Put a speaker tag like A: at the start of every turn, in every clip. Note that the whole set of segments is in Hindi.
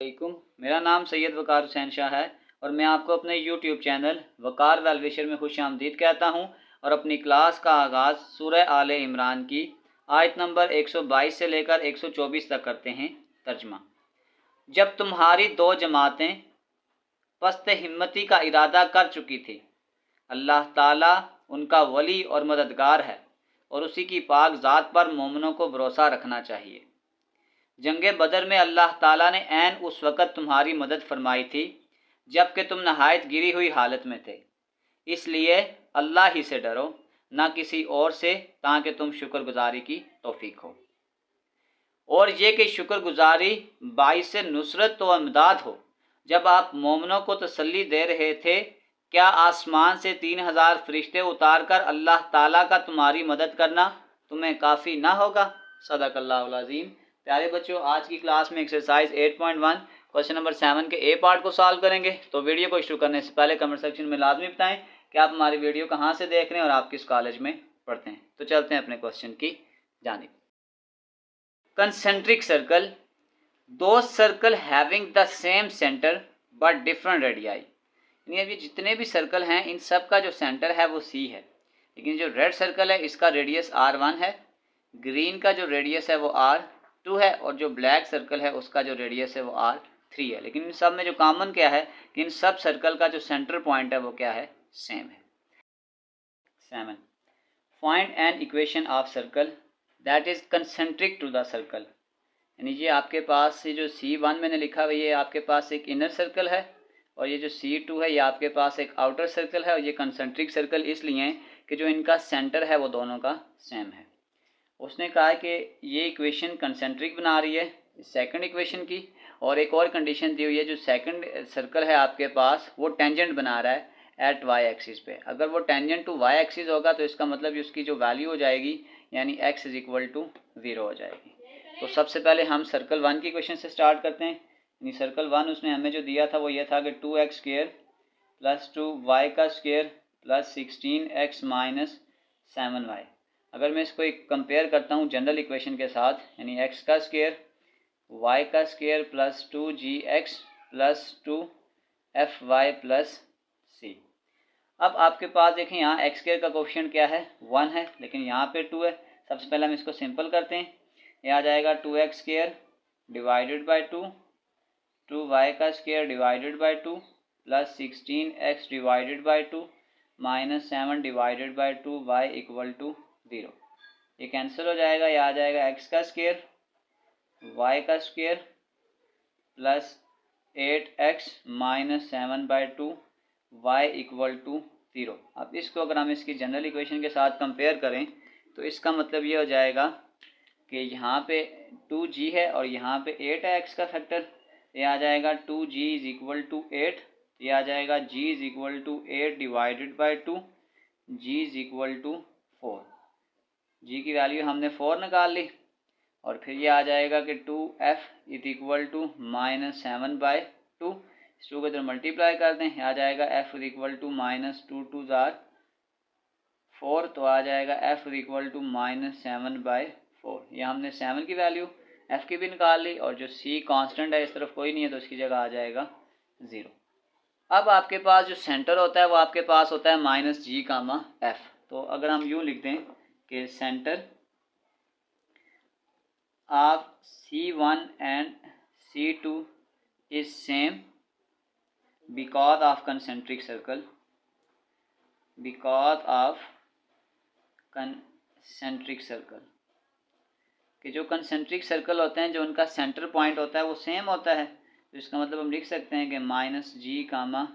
A: वालेकुम। मेरा नाम सैयद वकार हुसैन शाह है और मैं आपको अपने यूट्यूब चैनल वकार वेल विशर में खुश आमदीद कहता हूँ और अपनी क्लास का आगाज़ सूरह आले इमरान की आयत नंबर 122 से लेकर 124 तक करते हैं। तर्जमा। जब तुम्हारी दो जमातें पस्त हिम्मती का इरादा कर चुकी थी, अल्लाह ताला उनका वली और मददगार है और उसी की पाक ज़ात पर मोमिनों को भरोसा रखना चाहिए। जंगे बदर में अल्लाह ताला ने ऐन उस वक़्त तुम्हारी मदद फरमाई थी जबकि तुम नहायत गिरी हुई हालत में थे, इसलिए अल्लाह ही से डरो, ना किसी और से, ताकि तुम शुक्रगुजारी की तौफीक हो। और ये कि शुक्रगुजारी बाइस नुसरत व इमदाद हो। जब आप मोमिनों को तसल्ली दे रहे थे, क्या आसमान से 3000 फरिश्ते उतार कर अल्लाह ताला का तुम्हारी मदद करना तुम्हें काफ़ी ना होगा? सदक़ल्लाहुल अज़ीम। प्यारे बच्चों, आज की क्लास में एक्सरसाइज 8.1 क्वेश्चन नंबर 7 के ए पार्ट को सॉल्व करेंगे। तो वीडियो को शुरू करने से पहले कमेंट सेक्शन में लाजमी बताएं कि आप हमारी वीडियो कहाँ से देख रहे हैं और आप किस कॉलेज में पढ़ते हैं। तो चलते हैं अपने क्वेश्चन की जानिब। कंसेंट्रिक सर्कल, दो circle having the same centre but different radii. यानी अभी जितने भी सर्कल हैं इन सब का जो सेंटर है वो सी है, लेकिन जो रेड सर्कल है इसका रेडियस R1 है, ग्रीन का जो रेडियस है वो R2 है और जो ब्लैक सर्कल है उसका जो रेडियस है वो R3 है। लेकिन इन सब में जो कॉमन क्या है कि इन सब सर्कल का जो सेंटर पॉइंट है वो क्या है? सेम है। 7. Find an equation of circle that is concentric to the circle. यानी ये आपके पास ये जो C1 मैंने लिखा हुआ, ये आपके पास एक इनर सर्कल है और ये जो C2 है ये आपके पास एक आउटर सर्कल है और ये कंसेंट्रिक सर्कल इसलिए है कि जो इनका सेंटर है वो दोनों का सेम है। उसने कहा है कि ये इक्वेशन कंसेंट्रिक बना रही है सेकंड इक्वेशन की, और एक और कंडीशन दी हुई है, जो सेकंड सर्कल है आपके पास वो टेंजेंट बना रहा है एट वाई एक्सिस पे। अगर वो टेंजेंट टू वाई एक्सिस होगा तो इसका मतलब उसकी जो वैल्यू हो जाएगी यानी x इज इक्वल टू 0 हो जाएगी। तो सबसे पहले हम सर्कल 1 की क्वेश्चन से स्टार्ट करते हैं। यानी सर्कल 1 उसने हमें जो दिया था वो ये था कि 2x स्क्वायर प्लस 2y का square plus 16x minus 7y। अगर मैं इसको एक कंपेयर करता हूँ जनरल इक्वेशन के साथ, यानी x का स्क्वायर y का square plus 2gx plus 2fy plus c। अब आपके पास देखें यहाँ एक्स स्क्वायर का कोफिशिएंट क्या है? 1 है, लेकिन यहाँ पे 2 है। सबसे पहले हम इसको सिंपल करते हैं। ये आ जाएगा 2x square divided by 2, 2y का square divided by 2 plus 16x divided by 2 minus 7 divided by 2y equal to 0। ये कैंसिल हो जाएगा। ये आ जाएगा x का स्क्वायर y का square plus 8x minus 7 by 2 y equal to 0। अब इसको अगर हम इसकी जनरल इक्वेशन के साथ कंपेयर करें तो इसका मतलब ये हो जाएगा कि यहाँ पे 2g है और यहाँ पे 8 है x का फैक्टर। ये आ जाएगा 2g इज इक्वल टू 8। ये आ जाएगा g is equal to 8 divided by 2, g is equal to 4। g की वैल्यू हमने 4 निकाल ली और फिर ये आ जाएगा कि 2f is equal to minus 7 by 2। इस 2 को इधर मल्टीप्लाई कर दें, आ जाएगा f is equal to minus 2 2 जार 4, तो आ जाएगा f is equal to minus 7 by 4। ये हमने 7 की वैल्यू f की भी निकाल ली और जो c कांस्टेंट है इस तरफ कोई नहीं है तो इसकी जगह आ जाएगा 0। अब आपके पास जो सेंटर होता है वो आपके पास होता है माइनस g कामा f। तो अगर हम यूँ लिख दें कि centre of C1 and C2 is same because of concentric circle, because of concentric circle कि जो कंसेंट्रिक सर्कल होते हैं जो उनका सेंटर पॉइंट होता है वो सेम होता है। तो इसका मतलब हम लिख सकते हैं कि माइनस जी कामा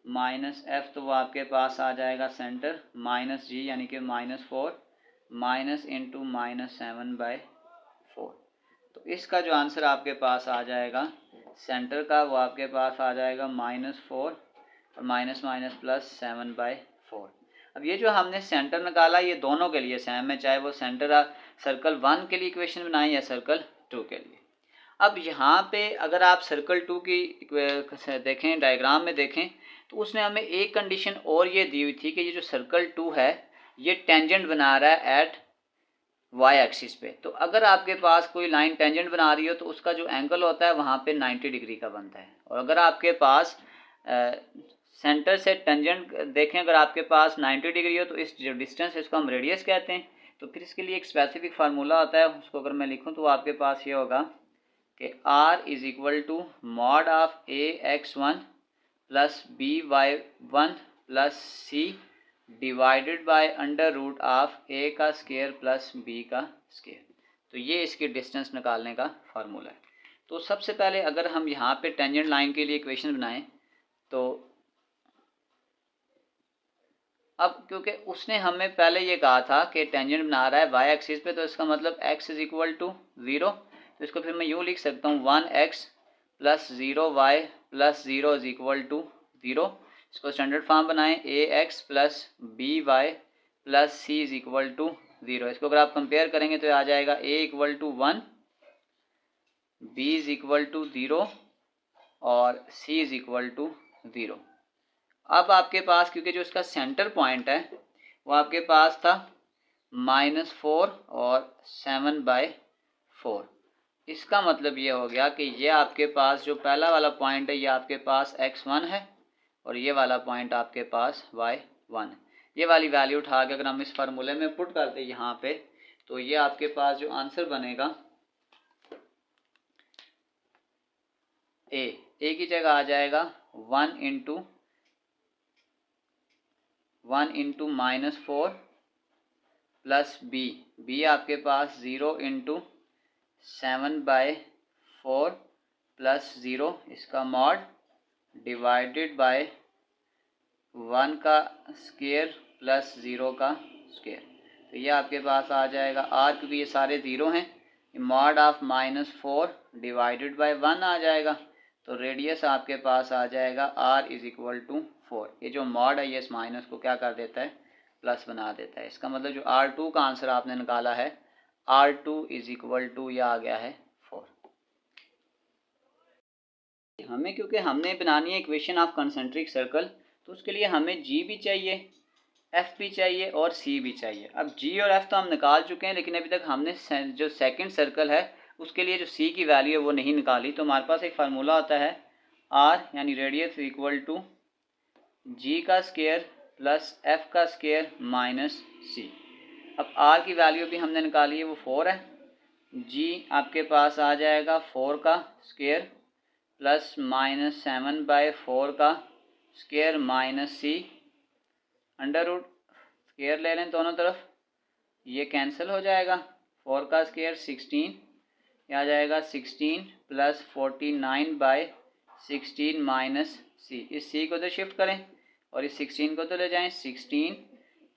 A: माइनस एफ, तो वो आपके पास आ जाएगा सेंटर माइनस जी यानी कि minus 4 minus into minus 7 by 4। तो इसका जो आंसर आपके पास आ जाएगा सेंटर का वो आपके पास आ जाएगा -4 और माइनस माइनस प्लस 7 बाई 4। अब ये जो हमने सेंटर निकाला ये दोनों के लिए सेम है, चाहे वो सेंटर सर्कल 1 के लिए इक्वेशन बनाएं या सर्कल 2 के लिए। अब यहाँ पे अगर आप सर्कल 2 की देखें, डायग्राम में देखें, तो उसने हमें एक कंडीशन और ये दी हुई थी कि ये जो सर्कल 2 है ये टेंजेंट बना रहा है एट वाई एक्सिस पे। तो अगर आपके पास कोई लाइन टेंजेंट बना रही हो तो उसका जो एंगल होता है वहाँ पे 90 डिग्री का बनता है। और अगर आपके पास सेंटर से टेंजेंट देखें, अगर आपके पास 90 डिग्री हो तो इस जो डिस्टेंस है इसको हम रेडियस कहते हैं। तो फिर इसके लिए एक स्पेसिफिक फार्मूला होता है, उसको अगर मैं लिखूँ तो आपके पास ये होगा कि r is equal to mod of ax1 plus by1 plus c divided by under root of a का स्केयर प्लस b का स्केयर। तो ये इसकी डिस्टेंस निकालने का फार्मूला है। तो सबसे पहले अगर हम यहाँ पे टेंजेंट लाइन के लिए इक्वेशन बनाएं तो अब क्योंकि उसने हमें पहले ये कहा था कि टेंजेंट बना रहा है वाई एक्सिस पे, तो इसका मतलब x इज इक्वल टू 0। तो इसको फिर मैं यूँ लिख सकता हूँ 1x plus 0y plus 0 is equal to 0। इसको स्टैंडर्ड फॉर्म बनाएं ax plus by plus c is equal to 0। इसको अगर आप कंपेयर करेंगे तो आ जाएगा a equal to 1, b is equal to 0 और c इज इक्वल टू 0। अब आपके पास क्योंकि जो इसका सेंटर पॉइंट है वो आपके पास था -4 और 7/4। इसका मतलब ये हो गया कि ये आपके पास जो पहला वाला पॉइंट है ये आपके पास x1 है और ये वाला पॉइंट आपके पास y1 है। ये वाली वैल्यू उठा के अगर हम इस फार्मूले में पुट करते यहाँ पे तो ये आपके पास जो आंसर बनेगा a की जगह आ जाएगा 1 इंटू -4 प्लस b आपके पास 0 इंटू 7/4 प्लस 0 इसका मॉड डिवाइडेड बाय 1 का स्केयर प्लस 0 का स्केयर। तो ये आपके पास आ जाएगा r, क्योंकि ये सारे ज़ीरो हैं, मॉड ऑफ -4 डिवाइडेड बाय 1 आ जाएगा। तो रेडियस आपके पास आ जाएगा r इज इक्वल टू 4। ये जो मॉड है ये इस माइनस को क्या कर देता है, प्लस बना देता है। इसका मतलब जो r2 का आंसर आपने निकाला है r2 इज इक्वल टू यह आ गया है 4। हमें क्योंकि हमने बनानी है इक्वेशन ऑफ कंसेंट्रिक सर्कल तो उसके लिए हमें g भी चाहिए, f भी चाहिए और c भी चाहिए। अब g और f तो हम निकाल चुके हैं, लेकिन अभी तक हमने जो सेकंड सर्कल है उसके लिए जो c की वैल्यू है वो नहीं निकाली। तो हमारे पास एक फार्मूला होता है r यानी रेडियस इक्वल टू g का स्केयर प्लस f का स्केयर माइनस c। अब r की वैल्यू भी हमने निकाली है, वो 4 है। g आपके पास आ जाएगा 4 का स्केयर प्लस -7/4 का square minus c under root square ले लें दोनों तरफ, ये कैंसिल हो जाएगा। 4 का स्केयर 16, ये आ जाएगा 16 प्लस 49/16 माइनस c। इस c को तो शिफ्ट करें और इस 16 को तो ले जाएं। 16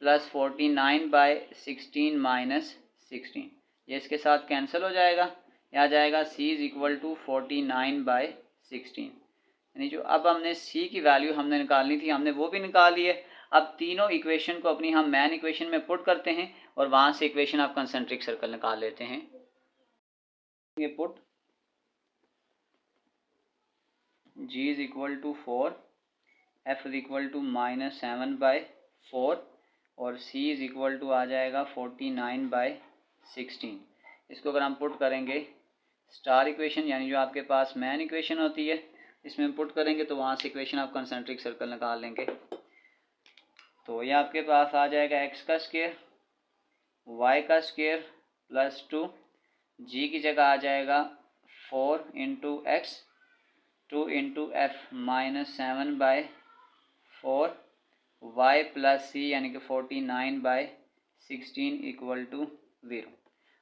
A: प्लस 49/16 माइनस 16, ये इसके साथ कैंसिल हो जाएगा। ये आ जाएगा c इज इक्वल टू 49/16। यानी जो अब हमने c की वैल्यू हमने निकालनी थी हमने वो भी निकाल ली है। अब तीनों इक्वेशन को अपनी हम मैन इक्वेशन में पुट करते हैं और वहाँ से इक्वेशन ऑफ कंसेंट्रिक सर्कल निकाल लेते हैं। ये put g is equal to 4, f is equal to -7/4 और c इज इक्वल टू आ जाएगा 49/16। इसको अगर हम पुट करेंगे स्टार इक्वेशन यानी जो आपके पास मैन इक्वेशन होती है इसमें पुट करेंगे तो वहाँ से इक्वेशन ऑफ कंसेंट्रिक सर्कल निकाल लेंगे। तो ये आपके पास आ जाएगा x का स्केयर y का स्केयर प्लस 2, g की जगह आ जाएगा 4 into x 2 into F minus 7/4 y plus c यानी कि 49/16 इक्वल टू 0।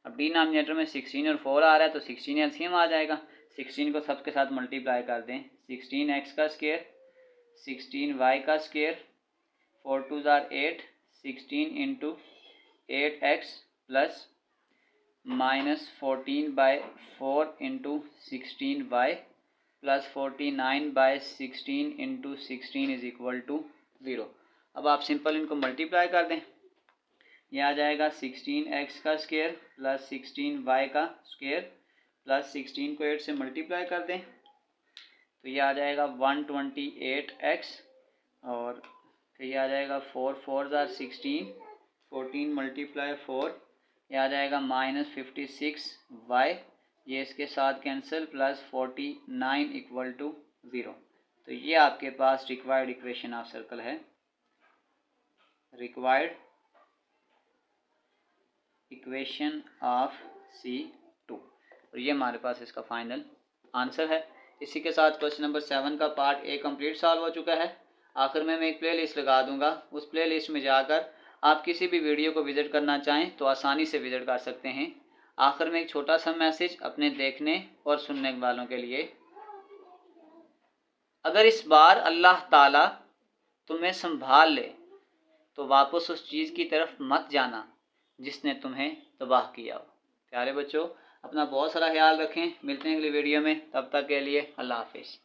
A: अब डिनोमिनेटर में 16 और 4 आ रहा है तो 16 एलसीएम आ जाएगा। 16 को सबके साथ मल्टीप्लाई कर दें, 16x का स्केयर 16y का स्केयर 4 2 ज़ार 8, 16 into 8x plus -14/4 into 16y plus 49/16 into 16 is equal to 0। अब आप सिंपल इनको मल्टीप्लाई कर दें, यह आ जाएगा 16x का स्केयर प्लस 16y का स्केयर प्लस 16 को 8 से मल्टीप्लाई कर दें तो यह आ जाएगा 128x और फिर यह आ जाएगा 4 4 ज़ार 16, 14 मल्टीप्लाई 4 ये आ जाएगा -56y, ये इसके साथ कैंसिल, प्लस 49 इक्वल टू 0। तो ये आपके पास रिक्वायर्ड इक्वेशन ऑफ सर्कल है, रिक्वायर्ड इक्वेशन ऑफ C2, और ये हमारे पास इसका फाइनल आंसर है। इसी के साथ क्वेश्चन नंबर 7 का पार्ट ए कंप्लीट सॉल्व हो चुका है। आखिर में मैं एक प्ले लिस्ट लगा दूंगा, उस प्ले लिस्ट में जाकर आप किसी भी वीडियो को विजिट करना चाहें तो आसानी से विजिट कर सकते हैं। आखिर में एक छोटा सा मैसेज अपने देखने और सुनने वालों के लिए, अगर इस बार अल्लाह ताला तुम्हें संभाल ले तो वापस उस चीज़ की तरफ मत जाना जिसने तुम्हें तबाह किया हो। प्यारे बच्चों, अपना बहुत सारा ख्याल रखें, मिलते हैं अगली वीडियो में, तब तक के लिए अल्लाह हाफिज़।